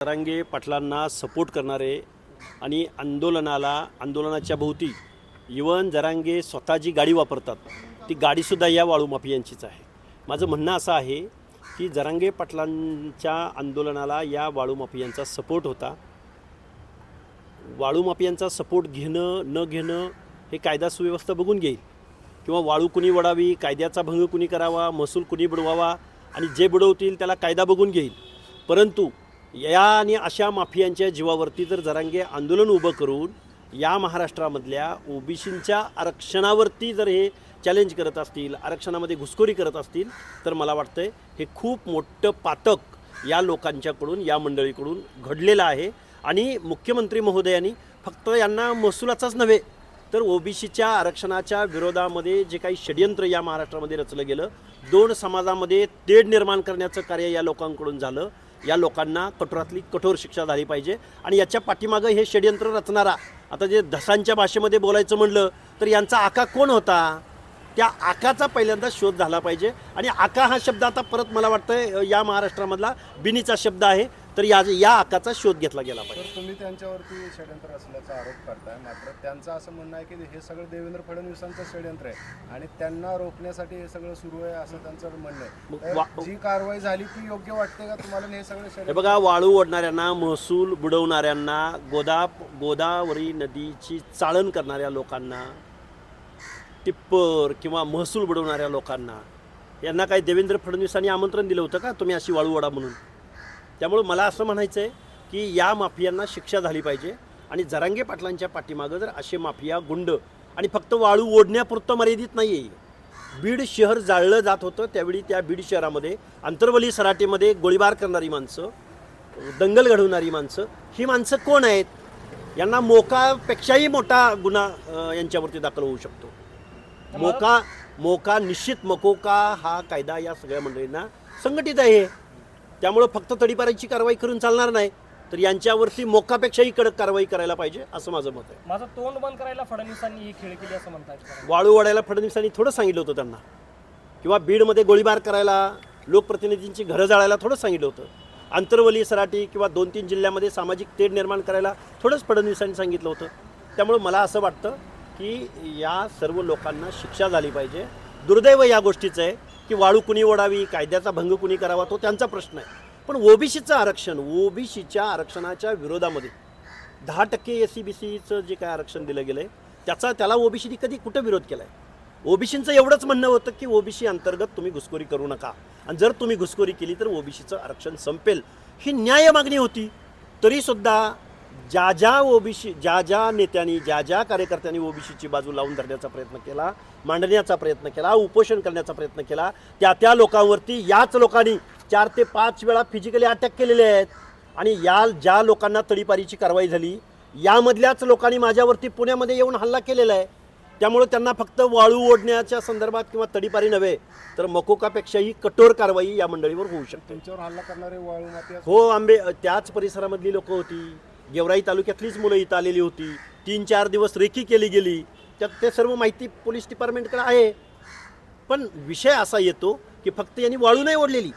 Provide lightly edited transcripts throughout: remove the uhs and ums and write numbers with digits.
जरांगे पाटलांना सपोर्ट करणारे आणि आंदोलनाच्या भोवती इवन जरांगे स्वतः जी गाडी वापरतात ती गाडीसुद्धा या वाळू माफियांचीच आहे. माझं म्हणणं असं आहे की जरांगे पाटलांच्या आंदोलनाला या वाळू माफियांचा सपोर्ट होता. वाळू माफियांचा सपोर्ट घेणं न घेणं हे कायदा सुव्यवस्था बघून घेईल, किंवा वाळू कुणी वडावी, कायद्याचा भंग कुणी करावा, महसूल कुणी बुडवावा, आणि जे बुडवतील त्याला कायदा बघून घेईल. परंतु या आणि अशा माफियांच्या जीवावरती जर जरांगे आंदोलन उभं करून या महाराष्ट्रामधल्या ओबीसींच्या आरक्षणावरती जर हे चॅलेंज करत असतील, आरक्षणामध्ये घुसखोरी करत असतील, तर मला वाटतं हे खूप मोठं पातक या लोकांच्याकडून, या मंडळीकडून घडलेलं आहे. आणि मुख्यमंत्री महोदयांनी फक्त यांना महसुलाचाच नव्हे तर ओबीसीच्या आरक्षणाच्या विरोधामध्ये जे काही षडयंत्र या महाराष्ट्रामध्ये रचलं गेलं, दोन समाजामध्ये तेढ निर्माण करण्याचं कार्य या लोकांकडून झालं. या लोकांना कठोरातली कठोर शिक्षा झाली पाहिजे. आणि याच्या पाठीमागं हे षडयंत्र रचणारा, आता जे धसांच्या भाषेमध्ये बोलायचं म्हणलं तर यांचा आका कोण होता, त्या आकाचा पहिल्यांदा शोध झाला पाहिजे. आणि आका हा शब्द आता परत मला वाटतं या महाराष्ट्रामधला बिनीचा शब्द आहे, तर या आकाचा शोध घेतला गेला पाहिजे. तर तुम्ही त्यांच्यावरती षडयंत्र असल्याचा आरोप करताय, मात्र त्यांचं असं म्हणणं आहे की हे सगळं देवेंद्र फडणवीसांचं षडयंत्र आहे आणि त्यांना रोखण्यासाठी हे सगळं सुरू आहे असं त्यांचं म्हणणं आहे. जी कारवाई झाली ती योग्य वाटते का तुम्हाला? हे सगळं हे बघा, वाळू ओढणाऱ्यांना, महसूल बुडवणाऱ्यांना, गोदावरी नदीची चाळण करणाऱ्या लोकांना, टिप्पर किंवा महसूल बुडवणाऱ्या लोकांना, यांना काही देवेंद्र फडणवीसांनी आमंत्रण दिलं होतं का तुम्ही अशी वाळू ओढा म्हणून? त्यामुळे मला असं म्हणायचं आहे की या माफियांना शिक्षा झाली पाहिजे. आणि जरांगे पाटलांच्या पाठीमागं जर असे माफिया गुंड, आणि फक्त वाळू ओढण्यापुरतं मर्यादित नाही आहे, बीड शहर जाळलं जात होतं त्यावेळी त्या बीड शहरामध्ये आंतरवली सराटीमध्ये गोळीबार करणारी माणसं, दंगल घडवणारी माणसं, ही माणसं कोण आहेत? यांना मोकापेक्षाही मोठा गुन्हा यांच्यावरती दाखल होऊ शकतो. मोका निश्चित मकोका हा कायदा या सगळ्या मंडळींना संघटित आहे. त्यामुळं फक्त तडीपारीची कारवाई करून चालणार नाही, तर यांच्यावरती मोकापेक्षाही कडक कारवाई करायला पाहिजे असं माझं मत आहे. माझं तोंड बंद करायला फडणवीसांनी ही खेळ केली असं म्हणतात. वाळू ओढायला फडणवीसांनी थोडं सांगितलं होतं त्यांना, किंवा बीडमध्ये गोळीबार करायला, लोकप्रतिनिधींची घरं जाळायला थोडं सांगितलं होतं. आंतरवली सराटी किंवा 2-3 जिल्ह्यामध्ये सामाजिक तेढ निर्माण करायला थोडंच फडणवीसांनी सांगितलं होतं. त्यामुळे मला असं वाटतं की या सर्व लोकांना शिक्षा झाली पाहिजे. दुर्दैव या गोष्टीचं आहे की वाळू कुणी ओढावी, कायद्याचा भंग कुणी करावा, तो त्यांचा प्रश्न आहे. पण ओबीसीचं आरक्षण, ओबीसीच्या आरक्षणाच्या विरोधामध्ये 10% SC-BCचं जे काय आरक्षण दिलं गेलं आहे त्याला ओबीसीने कधी कुठं विरोध केला आहे? ओबीसीचं एवढंच म्हणणं होतं की ओबीसी अंतर्गत तुम्ही घुसखोरी करू नका, आणि जर तुम्ही घुसखोरी केली तर ओबीसीचं आरक्षण संपेल, ही न्याय मागणी होती. तरीसुद्धा ज्या नेत्यांनी, ज्या कार्यकर्त्यांनी ओबीसीची बाजू लावून धरण्याचा प्रयत्न केला, मांडण्याचा प्रयत्न केला, उपोषण करण्याचा प्रयत्न केला, त्या लोकांवरती याच लोकांनी 4 ते 5 वेळा फिजिकली अटॅक केलेले आहेत. आणि ज्या लोकांना तडीपारीची कारवाई झाली, यामधल्याच लोकांनी माझ्यावरती पुण्यामध्ये येऊन हल्ला केलेला आहे. त्यामुळे त्यांना फक्त वाळू ओढण्याच्या संदर्भात किंवा तडीपारी नव्हे तर मकोकापेक्षाही कठोर कारवाई या मंडळीवर होऊ शकते. त्यांच्यावर हल्ला करणारे वाळू माफिया हो, त्याच परिसरामधली लोकं होती. गेवराई तालुक्यातलीच मुलं इथं आलेली होती. 3-4 दिवस रेकी केली गेली. त्यात ते सर्व माहिती पोलीस डिपार्टमेंटकडे आहे. पण विषय असा येतो की फक्त यांनी वाळू नाही ओढलेली,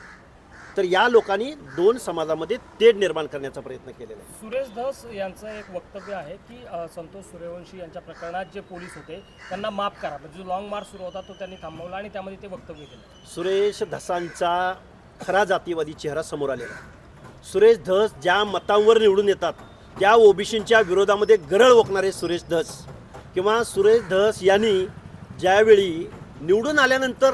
तर या लोकांनी 2 समाजामध्ये तेढ निर्माण करण्याचा प्रयत्न केलेला आहे. सुरेश धस यांचं एक वक्तव्य आहे की संतोष सूर्यवंशी यांच्या प्रकरणात जे पोलीस होते त्यांना माफ करा, म्हणजे जो लॉंग मार्च सुरू होता तो त्यांनी थांबवला आणि त्यामध्ये ते वक्तव्य केलं. सुरेश धसांचा खरा जातीवादी चेहरा समोर आलेला आहे. सुरेश धस ज्या मतांवर निवडून येतात त्या ओबीसींच्या विरोधामध्ये गरळ ओकणारे सुरेश धस, किंवा सुरेश धस यांनी ज्यावेळी निवडून आल्यानंतर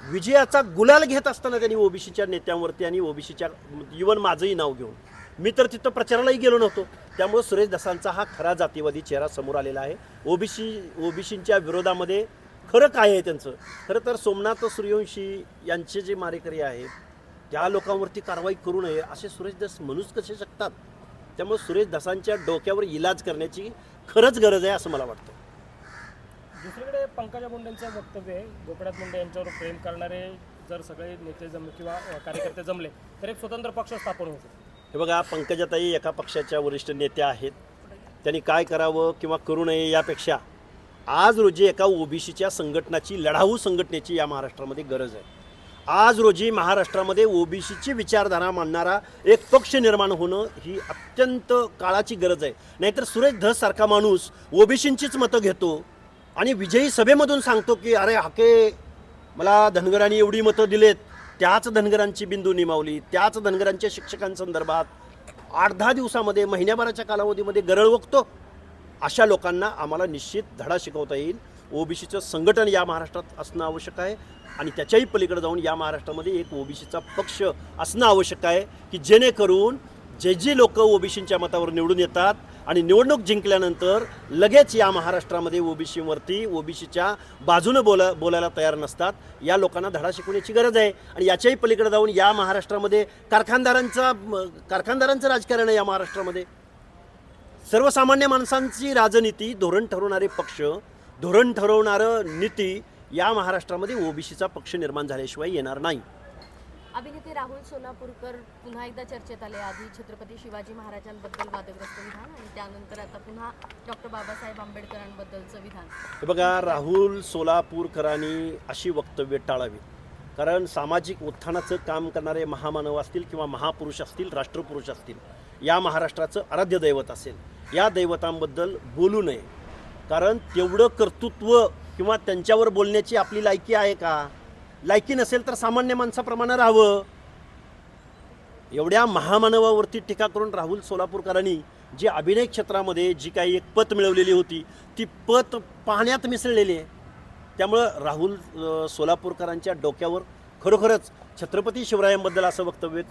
विजयाचा गुलाल घेत असताना त्यांनी ओबीसीच्या नेत्यांवरती आणि ओबीसीच्या, इवन माझंही नाव घेऊन, मी तर तिथं प्रचारालाही गेलो नव्हतो. त्यामुळे सुरेश धसांचा हा खरा जातीवादी चेहरा समोर आलेला आहे. ओबीसींच्या विरोधामध्ये खरं काय आहे त्यांचं? खरं तर सोमनाथ सूर्यवंशी यांचे जे मारेकरी आहेत त्या लोकांवरती कारवाई करू नये असे सुरेश धस म्हणूच कसे शकतात? त्यामुळे सुरेश धसांच्या डोक्यावर इलाज करण्याची खरंच गरज आहे असं मला वाटतं. दुसरीकडे पंकजा मुंडेंचं वक्तव्य आहे, गोपीनाथ मुंडे यांच्यावर प्रेम करणारे जर सगळे नेते जमले किंवा कार्यकर्ते जमले तर एक स्वतंत्र पक्ष स्थापन होतो. हे बघा, पंकजाताई एका पक्षाच्या वरिष्ठ नेत्या आहेत. त्यांनी काय करावं किंवा करू नये यापेक्षा आज रोजी एका ओबीसीच्या संघटनाची, लढाऊ संघटनेची या महाराष्ट्रामध्ये गरज आहे. आज रोजी महाराष्ट्रामध्ये ओबीसीची विचारधारा मांडणारा एक पक्ष निर्माण होणं ही अत्यंत काळाची गरज आहे. नाहीतर सुरेश धससारखा माणूस ओबीसींचीच मतं घेतो आणि विजयी सभेमधून सांगतो की अरे हाके मला धनगरांनी एवढी मतं दिलेत, त्याच धनगरांची बिंदू निमावली, त्याच धनगरांच्या शिक्षकांसंदर्भात 8-10 दिवसामध्ये महिन्याभराच्या कालावधीमध्ये गरळ वकतो. अशा लोकांना आम्हाला निश्चित धडा शिकवता येईल. ओबीसीचं संघटन या महाराष्ट्रात असणं आवश्यक आहे आणि त्याच्याही पलीकडे जाऊन या महाराष्ट्रामध्ये एक ओबीसीचा पक्ष असणं आवश्यक आहे की जेणेकरून जे लोक ओबीसींच्या मतावर निवडून येतात आणि निवडणूक जिंकल्यानंतर लगेच या महाराष्ट्रामध्ये ओबीसीवरती ओबीसीच्या बाजूनं बोलायला तयार नसतात, या लोकांना धडा शिकवण्याची गरज आहे. आणि याच्याही पलीकडे जाऊन या महाराष्ट्रामध्ये कारखानदारांचं राजकारण आहे. या महाराष्ट्रामध्ये सर्वसामान्य माणसांची राजनीती, धोरण ठरवणारे पक्ष, धोरण ठरवणारं नीती या महाराष्ट्रामध्ये ओबीसीचा पक्ष निर्माण झाल्याशिवाय येणार नाही. अभिनेते राहुल सोलापूरकर पुन्हा एकदा चर्चेत आले. आधी छत्रपती शिवाजी महाराजांबद्दल वादग्रस्त विधान आणि त्यानंतर आता पुन्हा डॉक्टर बाबासाहेब आंबेडकरांबद्दलचं विधान. हे बघा, राहुल सोलापूरकरांनी अशी वक्तव्य टाळावी. कारण सामाजिक उत्थानाचं काम करणारे महामानव असतील किंवा महापुरुष असतील, राष्ट्रपुरुष असतील, या महाराष्ट्राचं आराध्य दैवत असेल, या दैवतांबद्दल बोलू नये. कारण तेवढं कर्तृत्व किंवा त्यांच्यावर बोलण्याची आपली लायकी आहे का? लायकी नसेल तर सामान्य माणसाप्रमाणे राहावं. एवढ्या महामानवावरती टीका करून राहुल सोलापूरकरांनी जी अभिनय क्षेत्रामध्ये जी काही एक पत मिळवलेली होती ती पत पाण्यात मिसळलेली आहे. त्यामुळं राहुल सोलापूरकरांच्या डोक्यावर खरोखरच छत्रपती शिवरायांबद्दल असं वक्तव्य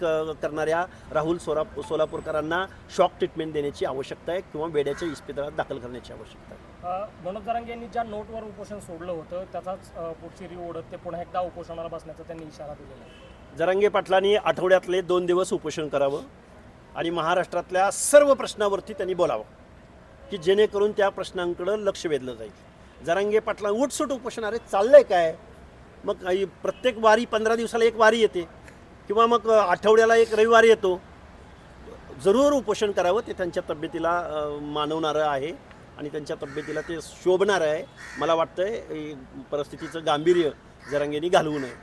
करणाऱ्या राहुल सोलापूरकरांना शॉक ट्रीटमेंट देण्याची आवश्यकता आहे किंवा बेड्याच्या इस्पितळात दाखल करण्याची आवश्यकता आहे. मनोज जरांगे यांनी ज्या नोटवर उपोषण सोडलं होतं त्याचाच पुढची री ओढत ते पुन्हा एकदा उपोषणाला बसण्याचा त्यांनी इशारा दिलेला आहे. जरांगे पाटलांनी आठवड्यातले 2 दिवस उपोषण करावं आणि महाराष्ट्रातल्या सर्व प्रश्नावरती त्यांनी बोलावं की जेणेकरून त्या प्रश्नांकडं लक्ष वेधलं जाईल. जरांगे पाटला उठसूट उपोषण, अरे चाललंय काय? मग प्रत्येक वारी 15 दिवसाला एक वारी येते किंवा मग आठवड्याला एक रविवार येतो. जरूर उपोषण करावं, ते त्यांच्या तब्येतीला मानवणारं आहे आणि त्यांच्या तब्येतीला ते शोभणारं आहे. मला वाटतंय परिस्थितीचं गांभीर्य जरांगेंनी घालवू नये.